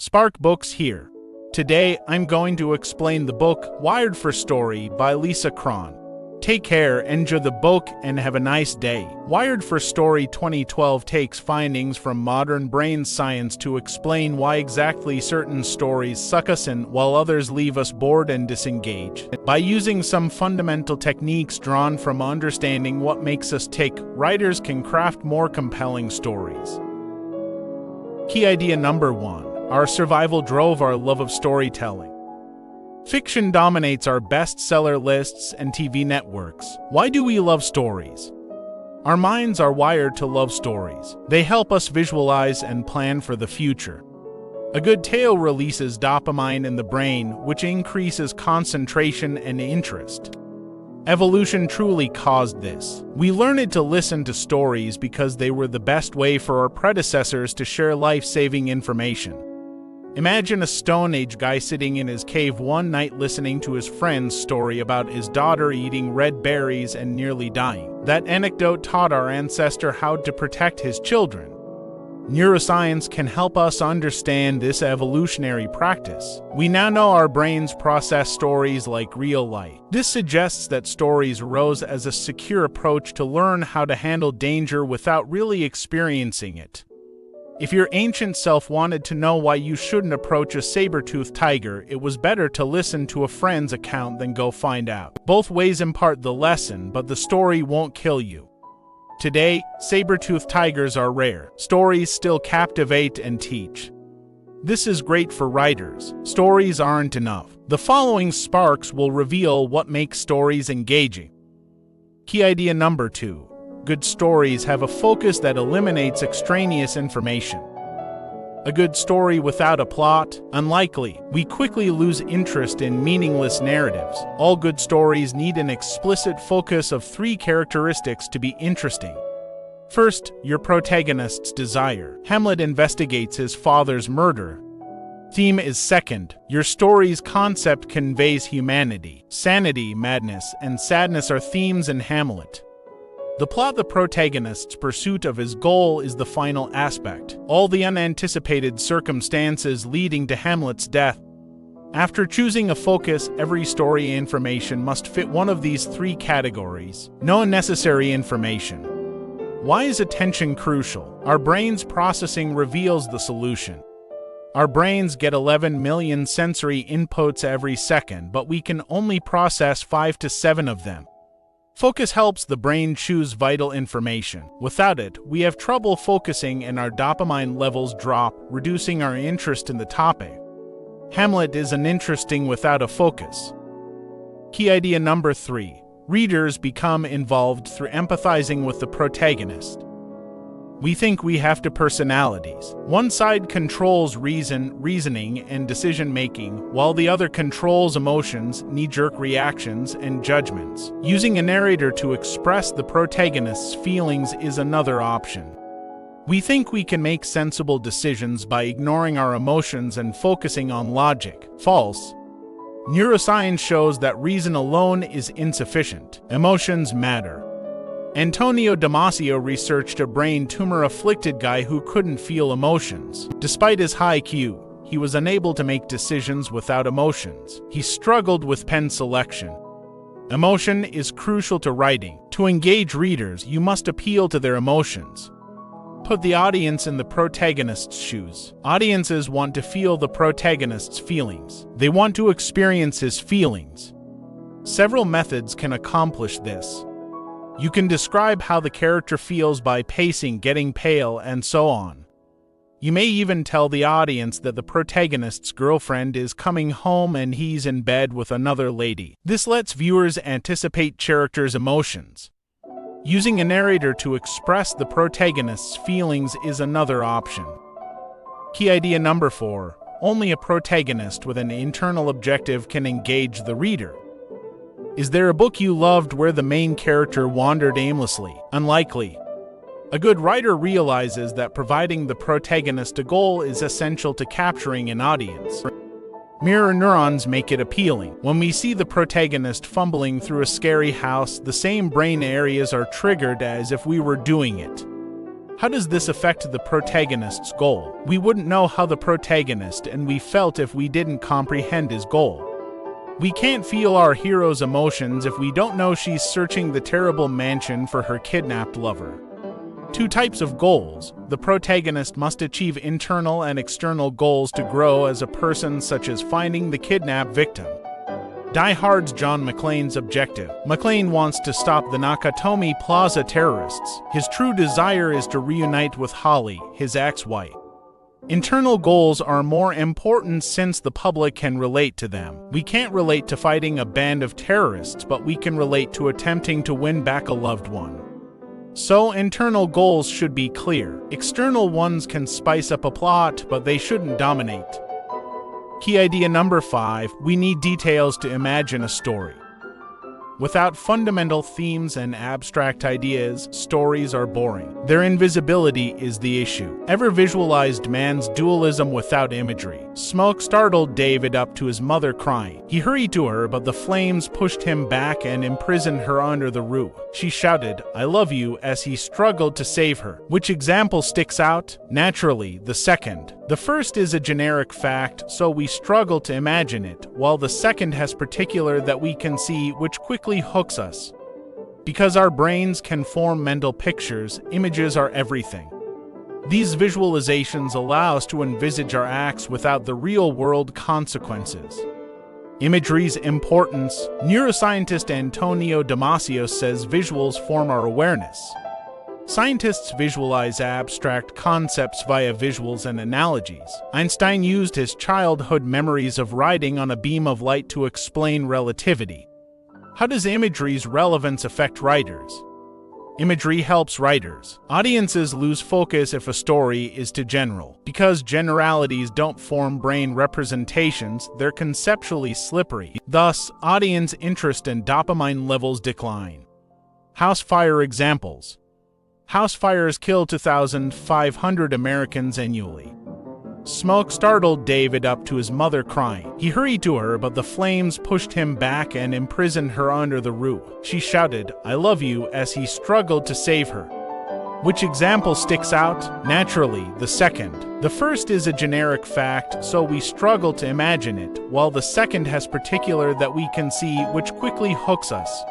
Spark Books here. Today, I'm going to explain the book Wired for Story by Cron. Take care, enjoy the book, and have a nice day. Wired for Story 2012 takes findings from modern brain science to explain why exactly certain stories suck us in while others leave us bored and disengaged. By using some fundamental techniques drawn from understanding what makes us tick, writers can craft more compelling stories. Key idea number 1. Our survival drove our love of storytelling. Fiction dominates our bestseller lists and TV networks. Why do we love stories? Our minds are wired to love stories. They help us visualize and plan for the future. A good tale releases dopamine in the brain, which increases concentration and interest. Evolution truly caused this. We learned to listen to stories because they were the best way for our predecessors to share life-saving information. Imagine a Stone Age guy sitting in his cave one night listening to his friend's story about his daughter eating red berries and nearly dying. That anecdote taught our ancestor how to protect his children. Neuroscience can help us understand this evolutionary practice. We now know our brains process stories like real life. This suggests that stories arose as a secure approach to learn how to handle danger without really experiencing it. If your ancient self wanted to know why you shouldn't approach a saber-toothed tiger, it was better to listen to a friend's account than go find out. Both ways impart the lesson, but the story won't kill you. Today, saber-toothed tigers are rare. Stories still captivate and teach. This is great for writers. Stories aren't enough. The following sparks will reveal what makes stories engaging. Key idea number 2. Good stories have a focus that eliminates extraneous information. A good story without a plot? Unlikely. We quickly lose interest in meaningless narratives. All good stories need an explicit focus of 3 characteristics to be interesting. First, your protagonist's desire. Hamlet investigates his father's murder. Theme is second. Your story's concept conveys humanity. Sanity, madness, and sadness are themes in Hamlet. The plot, the protagonist's pursuit of his goal, is the final aspect. All the unanticipated circumstances leading to Hamlet's death. After choosing a focus, every story information must fit one of these 3 categories. No unnecessary information. Why is attention crucial? Our brain's processing reveals the solution. Our brains get 11 million sensory inputs every second, but we can only process 5 to 7 of them. Focus helps the brain choose vital information. Without it, we have trouble focusing and our dopamine levels drop, reducing our interest in the topic. Hamlet isn't interesting without a focus. Key idea number 3. Readers become involved through empathizing with the protagonist. We think we have 2 personalities. One side controls reasoning, and decision-making, while the other controls emotions, knee-jerk reactions, and judgments. Using a narrator to express the protagonist's feelings is another option. We think we can make sensible decisions by ignoring our emotions and focusing on logic. False. Neuroscience shows that reason alone is insufficient. Emotions matter. Antonio Damasio researched a brain tumor-afflicted guy who couldn't feel emotions. Despite his high IQ, he was unable to make decisions without emotions. He struggled with pen selection. Emotion is crucial to writing. To engage readers, you must appeal to their emotions. Put the audience in the protagonist's shoes. Audiences want to feel the protagonist's feelings. They want to experience his feelings. Several methods can accomplish this. You can describe how the character feels by pacing, getting pale, and so on. You may even tell the audience that the protagonist's girlfriend is coming home and he's in bed with another lady. This lets viewers anticipate characters' emotions. Using a narrator to express the protagonist's feelings is another option. Key idea number 4. Only a protagonist with an internal objective can engage the reader. Is there a book you loved where the main character wandered aimlessly? Unlikely. A good writer realizes that providing the protagonist a goal is essential to capturing an audience. Mirror neurons make it appealing. When we see the protagonist fumbling through a scary house, the same brain areas are triggered as if we were doing it. How does this affect the protagonist's goal? We wouldn't know how the protagonist and we felt if we didn't comprehend his goal. We can't feel our hero's emotions if we don't know she's searching the terrible mansion for her kidnapped lover. Two types of goals. The protagonist must achieve internal and external goals to grow as a person, such as finding the kidnapped victim. Die Hard's John McClane's objective. McClane wants to stop the Nakatomi Plaza terrorists. His true desire is to reunite with Holly, his ex-wife. Internal goals are more important since the public can relate to them. We can't relate to fighting a band of terrorists, but we can relate to attempting to win back a loved one. So internal goals should be clear. External ones can spice up a plot, but they shouldn't dominate. Key idea number 5, we need details to imagine a story. Without fundamental themes and abstract ideas, stories are boring. Their invisibility is the issue. Ever visualized man's dualism without imagery? Smoke startled David up to his mother crying. He hurried to her, but the flames pushed him back and imprisoned her under the roof. She shouted, "I love you," as he struggled to save her. Which example sticks out? Naturally, the second. The first is a generic fact, so we struggle to imagine it, while the second has particular that we can see, which quickly hooks us. Because our brains can form mental pictures, images are everything. These visualizations allow us to envisage our acts without the real-world consequences. Imagery's importance. Neuroscientist Antonio Damasio says visuals form our awareness. Scientists visualize abstract concepts via visuals and analogies. Einstein used his childhood memories of riding on a beam of light to explain relativity. How does imagery's relevance affect writers? Imagery helps writers. Audiences lose focus if a story is too general. Because generalities don't form brain representations, they're conceptually slippery. Thus, audience interest and dopamine levels decline. House fire examples. House fires kill 2,500 Americans annually. Smoke startled David up to his mother crying. He hurried to her, but the flames pushed him back and imprisoned her under the roof. She shouted, "I love you," as he struggled to save her. Which example sticks out? Naturally, the second. The first is a generic fact, so we struggle to imagine it, while the second has particular that we can see, which quickly hooks us.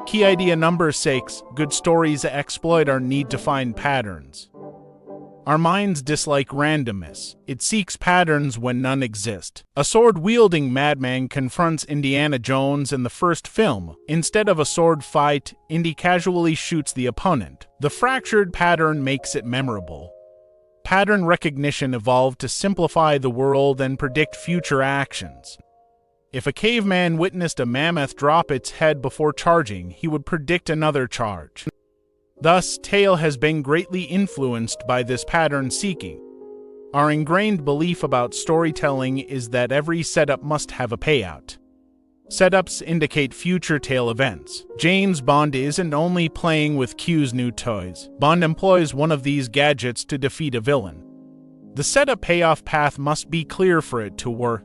Key idea number 6, good stories exploit our need to find patterns. Our minds dislike randomness. It seeks patterns when none exist. A sword-wielding madman confronts Indiana Jones in the first film. Instead of a sword fight, Indy casually shoots the opponent. The fractured pattern makes it memorable. Pattern recognition evolved to simplify the world and predict future actions. If a caveman witnessed a mammoth drop its head before charging, he would predict another charge. Thus, tale has been greatly influenced by this pattern seeking. Our ingrained belief about storytelling is that every setup must have a payout. Setups indicate future tale events. James Bond isn't only playing with Q's new toys. Bond employs one of these gadgets to defeat a villain. The setup payoff path must be clear for it to work.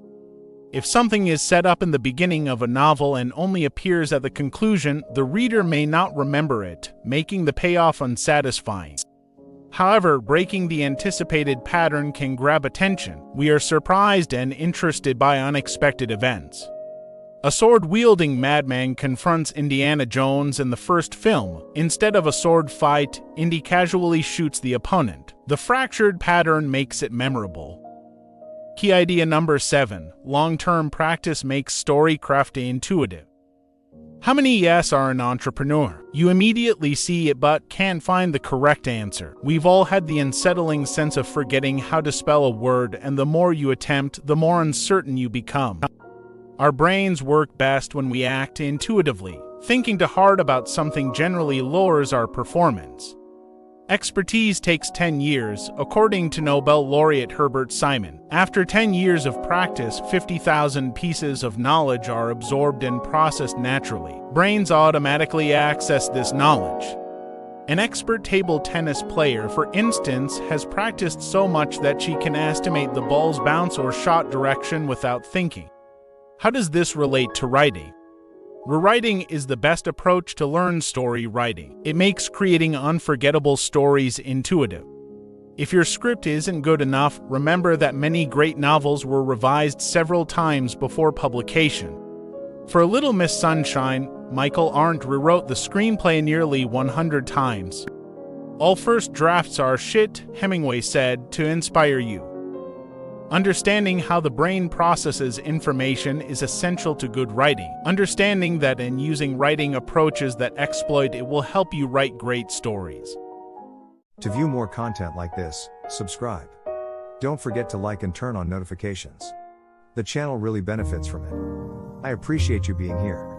If something is set up in the beginning of a novel and only appears at the conclusion, the reader may not remember it, making the payoff unsatisfying. However, breaking the anticipated pattern can grab attention. We are surprised and interested by unexpected events. A sword-wielding madman confronts Indiana Jones in the first film. Instead of a sword fight, Indy casually shoots the opponent. The fractured pattern makes it memorable. Key idea number 7, long-term practice makes storycraft intuitive. How many yes are an entrepreneur? You immediately see it but can't find the correct answer. We've all had the unsettling sense of forgetting how to spell a word, and the more you attempt, the more uncertain you become. Our brains work best when we act intuitively. Thinking too hard about something generally lowers our performance. Expertise takes 10 years, according to Nobel laureate Herbert Simon. After 10 years of practice, 50,000 pieces of knowledge are absorbed and processed naturally. Brains automatically access this knowledge. An expert table tennis player, for instance, has practiced so much that she can estimate the ball's bounce or shot direction without thinking. How does this relate to writing? Rewriting is the best approach to learn story writing. It makes creating unforgettable stories intuitive. If your script isn't good enough, remember that many great novels were revised several times before publication. For Little Miss Sunshine, Michael Arndt rewrote the screenplay nearly 100 times. All first drafts are shit, Hemingway said, to inspire you. Understanding how the brain processes information is essential to good writing. Understanding that and using writing approaches that exploit it will help you write great stories. To view more content like this, subscribe. Don't forget to like and turn on notifications. The channel really benefits from it. I appreciate you being here.